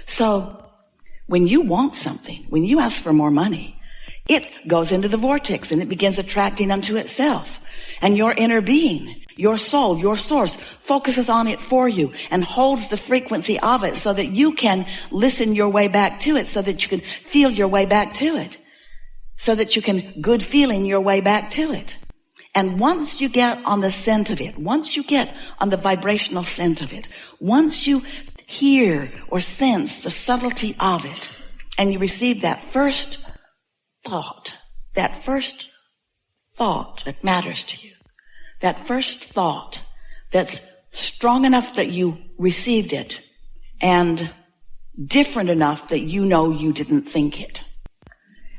So when you want something, when you ask for more money, it goes into the vortex and it begins attracting unto itself. And your inner being, your soul, your source, focuses on it for you and holds the frequency of it so that you can listen your way back to it, so that you can feel your way back to it, so that you can good feeling your way back to it. And once you get on the scent of it, once you get on the vibrational scent of it, once you hear or sense the subtlety of it, and you receive that first thought that matters to you, that first thought that's strong enough that you received it and different enough that you know you didn't think it.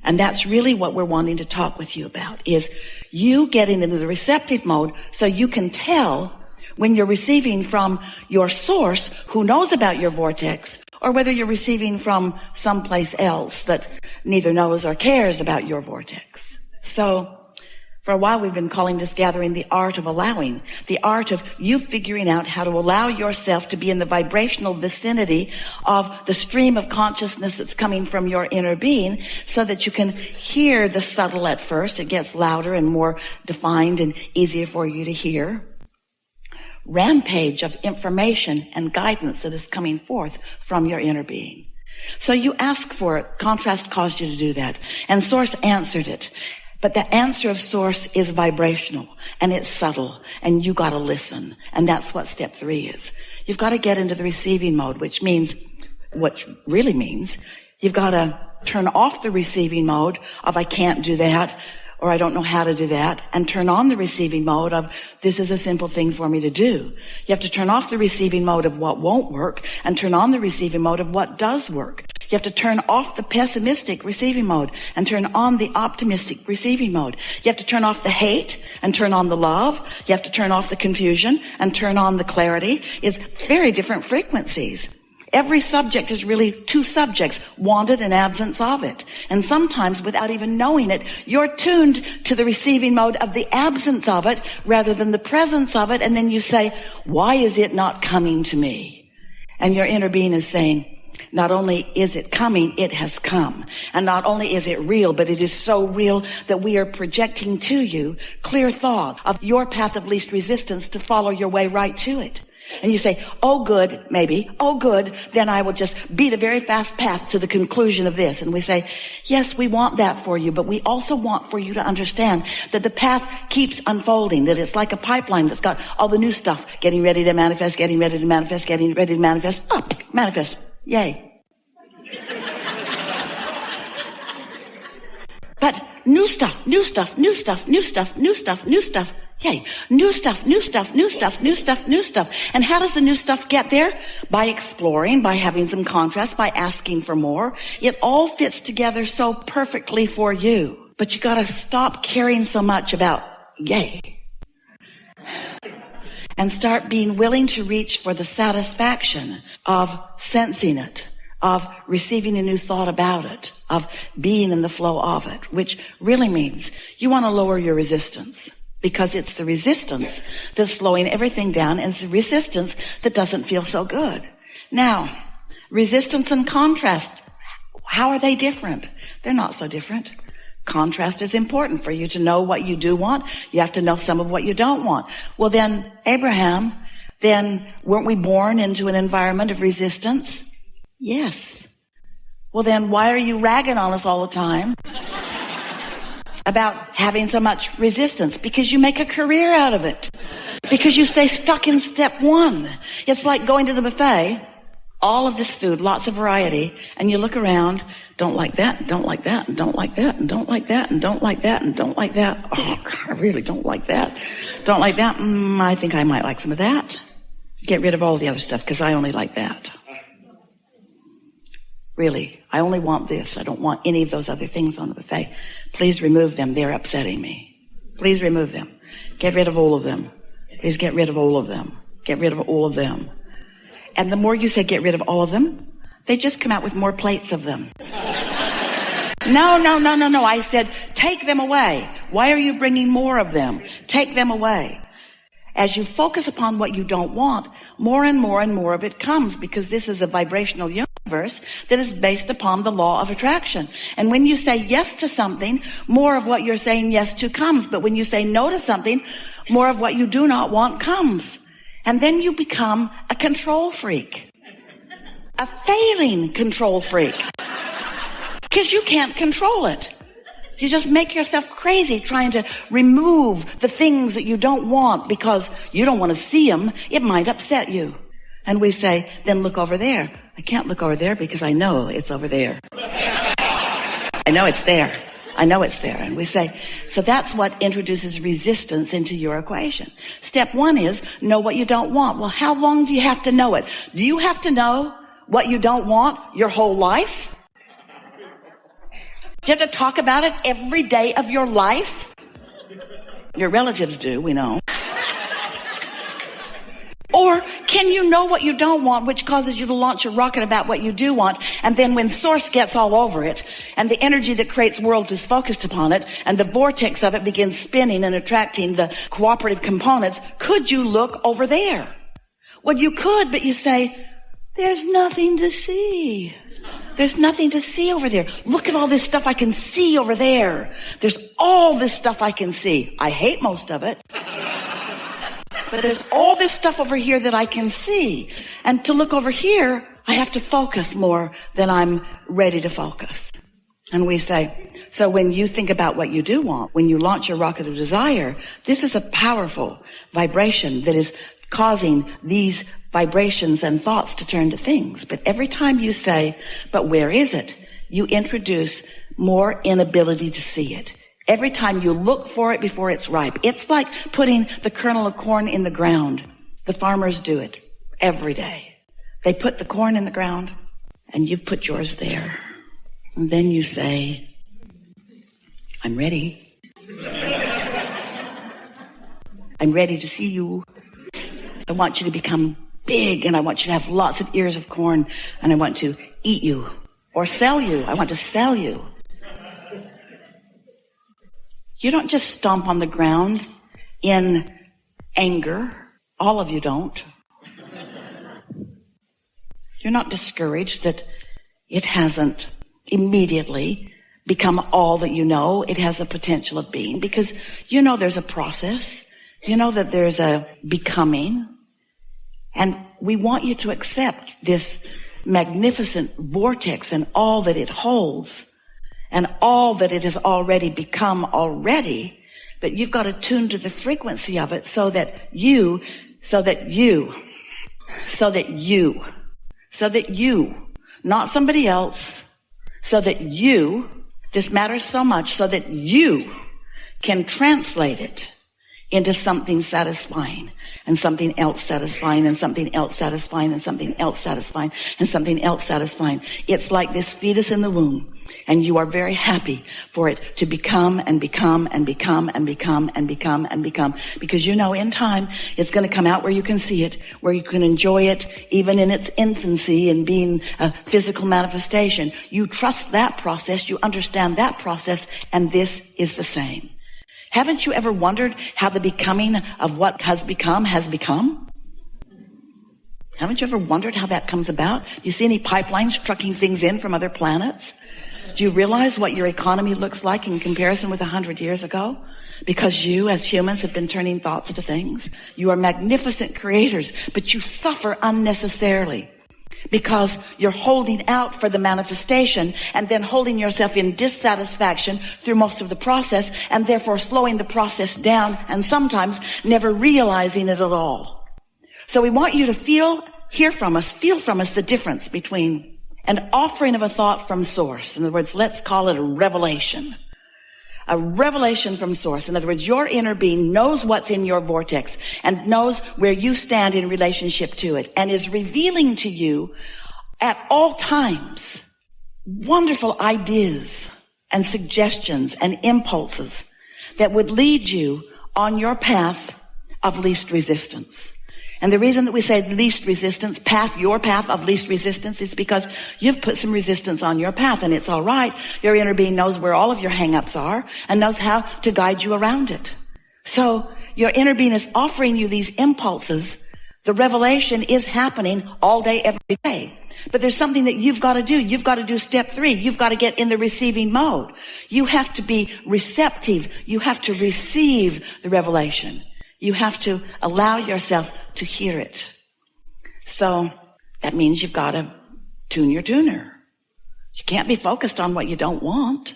And that's really what we're wanting to talk with you about, is you getting into the receptive mode so you can tell when you're receiving from your source who knows about your vortex, or whether you're receiving from someplace else that neither knows or cares about your vortex. So for a while we've been calling this gathering the art of allowing, the art of you figuring out how to allow yourself to be in the vibrational vicinity of the stream of consciousness that's coming from your inner being, so that you can hear the subtle at first. It gets louder and more defined and easier for you to hear. Rampage of information and guidance that is coming forth from your inner being. So you ask for it. Contrast caused you to do that. And Source answered it. But the answer of Source is vibrational and it's subtle, and you gotta listen. And that's what step 3 is. You've got to get into the receiving mode, which really means you've got to turn off the receiving mode of I can't do that, or I don't know how to do that, and turn on the receiving mode of this is a simple thing for me to do. You have to turn off the receiving mode of what won't work and turn on the receiving mode of what does work. You have to turn off the pessimistic receiving mode and turn on the optimistic receiving mode. You have to turn off the hate and turn on the love. You have to turn off the confusion and turn on the clarity. It's very different frequencies. Every subject is really 2 subjects, wanted and absence of it. And sometimes without even knowing it, you're tuned to the receiving mode of the absence of it rather than the presence of it. And then you say, why is it not coming to me? And your inner being is saying, not only is it coming, it has come. And not only is it real, but it is so real that we are projecting to you clear thought of your path of least resistance to follow your way right to it. And you say, oh good, maybe, oh good, then I will just beat a very fast path to the conclusion of this. And we say, yes, we want that for you, but we also want for you to understand that the path keeps unfolding, that it's like a pipeline that's got all the new stuff getting ready to manifest, getting ready to manifest, getting ready to manifest, manifest, yay. But new stuff, new stuff, new stuff, new stuff, new stuff, new stuff. Yay. New stuff, new stuff, new stuff, new stuff, new stuff. And how does the new stuff get there? By exploring, by having some contrast, by asking for more. It all fits together so perfectly for you. But you gotta stop caring so much about yay. And start being willing to reach for the satisfaction of sensing it, of receiving a new thought about it, of being in the flow of it, which really means you want to lower your resistance. Because it's the resistance that's slowing everything down, and it's the resistance that doesn't feel so good. Now, resistance and contrast, how are they different? They're not so different. Contrast is important for you to know what you do want. You have to know some of what you don't want. Well then, Abraham, weren't we born into an environment of resistance? Yes. Well then, why are you ragging on us all the time about having so much resistance? Because you make a career out of it. Because you stay stuck in step 1. It's like going to the buffet, all of this food, lots of variety, and you look around, don't like that, and don't like that, and don't like that, and don't like that, and don't like that, and don't like that. Oh, God, I really don't like that. Don't like that. I think I might like some of that. Get rid of all the other stuff, because I only like that. Really, I only want this. I don't want any of those other things on the buffet. Please remove them. They're upsetting me. Please remove them. Get rid of all of them. Please get rid of all of them. Get rid of all of them. And the more you say get rid of all of them, they just come out with more plates of them. No. I said, take them away. Why are you bringing more of them? Take them away. As you focus upon what you don't want, more and more and more of it comes, because this is a vibrational universe. universe that is based upon the law of attraction. And when you say yes to something, more of what you're saying yes to comes. But when you say no to something, more of what you do not want comes. And then you become a control freak. A failing control freak. Because you can't control it. You just make yourself crazy trying to remove the things that you don't want because you don't want to see them. It might upset you. And we say, then look over there. I can't look over there because I know it's over there. I know it's there. I know it's there. And we say, so that's what introduces resistance into your equation. Step one is know what you don't want. Well, how long do you have to know it? Do you have to know what you don't want your whole life? Do you have to talk about it every day of your life? Your relatives do, we know. Or can you know what you don't want, which causes you to launch a rocket about what you do want, and then when source gets all over it, and the energy that creates worlds is focused upon it, and the vortex of it begins spinning and attracting the cooperative components, could you look over there? Well, you could, but you say, there's nothing to see. There's nothing to see over there. Look at all this stuff I can see over there. There's all this stuff I can see. I hate most of it. But there's all this stuff over here that I can see. And to look over here, I have to focus more than I'm ready to focus. And we say, so when you think about what you do want, when you launch your rocket of desire, this is a powerful vibration that is causing these vibrations and thoughts to turn to things. But every time you say, but where is it? You introduce more inability to see it. Every time you look for it before it's ripe. It's like putting the kernel of corn in the ground. The farmers do it every day. They put the corn in the ground and you put yours there. And then you say, I'm ready. I'm ready to see you. I want you to become big and I want you to have lots of ears of corn and I want to eat you or sell you. I want to sell you. You don't just stomp on the ground in anger. All of you don't. You're not discouraged that it hasn't immediately become all that you know it has the potential of being, because you know there's a process. You know that there's a becoming. And we want you to accept this magnificent vortex and all that it holds and all that it has already become already. But you've got to tune to the frequency of it so that you, not somebody else, so that you, this matters so much, so that you can translate it into something satisfying and something else satisfying and something else satisfying and something else satisfying and something else satisfying. It's like this fetus in the womb. And you are very happy for it to become and become and become and become and become and become. Because you know in time it's going to come out where you can see it, where you can enjoy it, even in its infancy and being a physical manifestation. You trust that process, you understand that process, and this is the same. Haven't you ever wondered how the becoming of what has become has become? Haven't you ever wondered how that comes about? Do you see any pipelines trucking things in from other planets? Do you realize what your economy looks like in comparison with 100 years ago? Because you, as humans, have been turning thoughts to things. You are magnificent creators, but you suffer unnecessarily because you're holding out for the manifestation and then holding yourself in dissatisfaction through most of the process and therefore slowing the process down and sometimes never realizing it at all. So we want you to feel from us the difference between an offering of a thought from source. In other words, let's call it a revelation. A revelation from source. In other words, your inner being knows what's in your vortex and knows where you stand in relationship to it and is revealing to you at all times wonderful ideas and suggestions and impulses that would lead you on your path of least resistance. And the reason that we say least resistance, your path of least resistance, is because you've put some resistance on your path, and it's all right. Your inner being knows where all of your hang-ups are and knows how to guide you around it. So your inner being is offering you these impulses The revelation is happening all day, every day. But there's something that you've got to do. You've got to do step 3. You've got to get in the receiving mode. You have to be receptive. You have to receive the revelation. You have to allow yourself to hear it. So that means you've got to tune your tuner. You can't be focused on what you don't want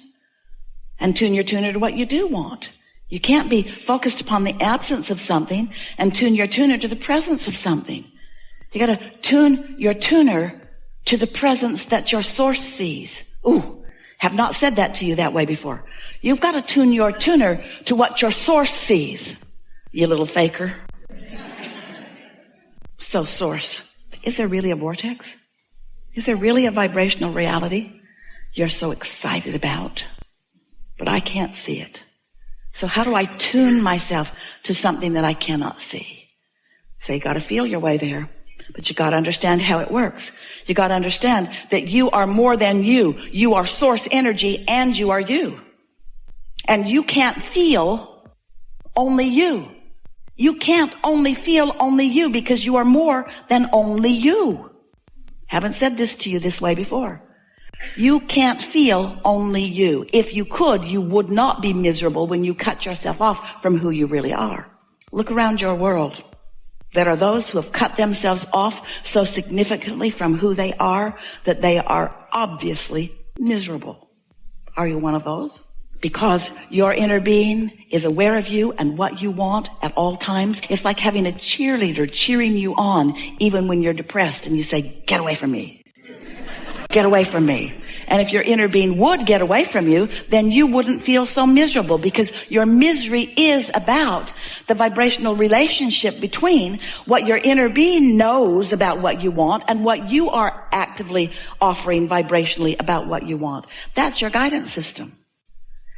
and tune your tuner to what you do want. You can't be focused upon the absence of something and tune your tuner to the presence of something. You got to tune your tuner to the presence that your source sees. Ooh, have not said that to you that way before. You've got to tune your tuner to what your source sees, you little faker. So source, is there really a vortex? Is there really a vibrational reality you're so excited about? But I can't see it. So how do I tune myself to something that I cannot see? So you got to feel your way there, but you got to understand how it works. You got to understand that you are more than you. You are source energy and you are you. And you can't feel only you. You can't only feel only you because you are more than only you. Haven't said this to you this way before. You can't feel only you. If you could, you would not be miserable when you cut yourself off from who you really are. Look around your world. There are those who have cut themselves off so significantly from who they are that they are obviously miserable. Are you one of those? Because your inner being is aware of you and what you want at all times. It's like having a cheerleader cheering you on even when you're depressed and you say, get away from me. Get away from me. And if your inner being would get away from you, then you wouldn't feel so miserable because your misery is about the vibrational relationship between what your inner being knows about what you want and what you are actively offering vibrationally about what you want. That's your guidance system.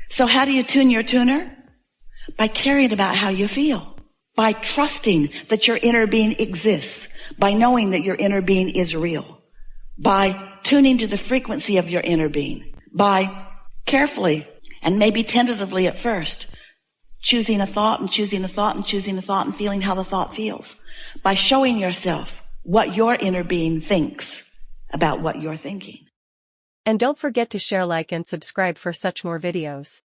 So how do you tune your tuner? By caring about how you feel. By trusting that your inner being exists. By knowing that your inner being is real. By tuning to the frequency of your inner being. By carefully and maybe tentatively at first, choosing a thought and choosing a thought and choosing a thought and feeling how the thought feels. By showing yourself what your inner being thinks about what you're thinking. And don't forget to share, like, and subscribe for such more videos.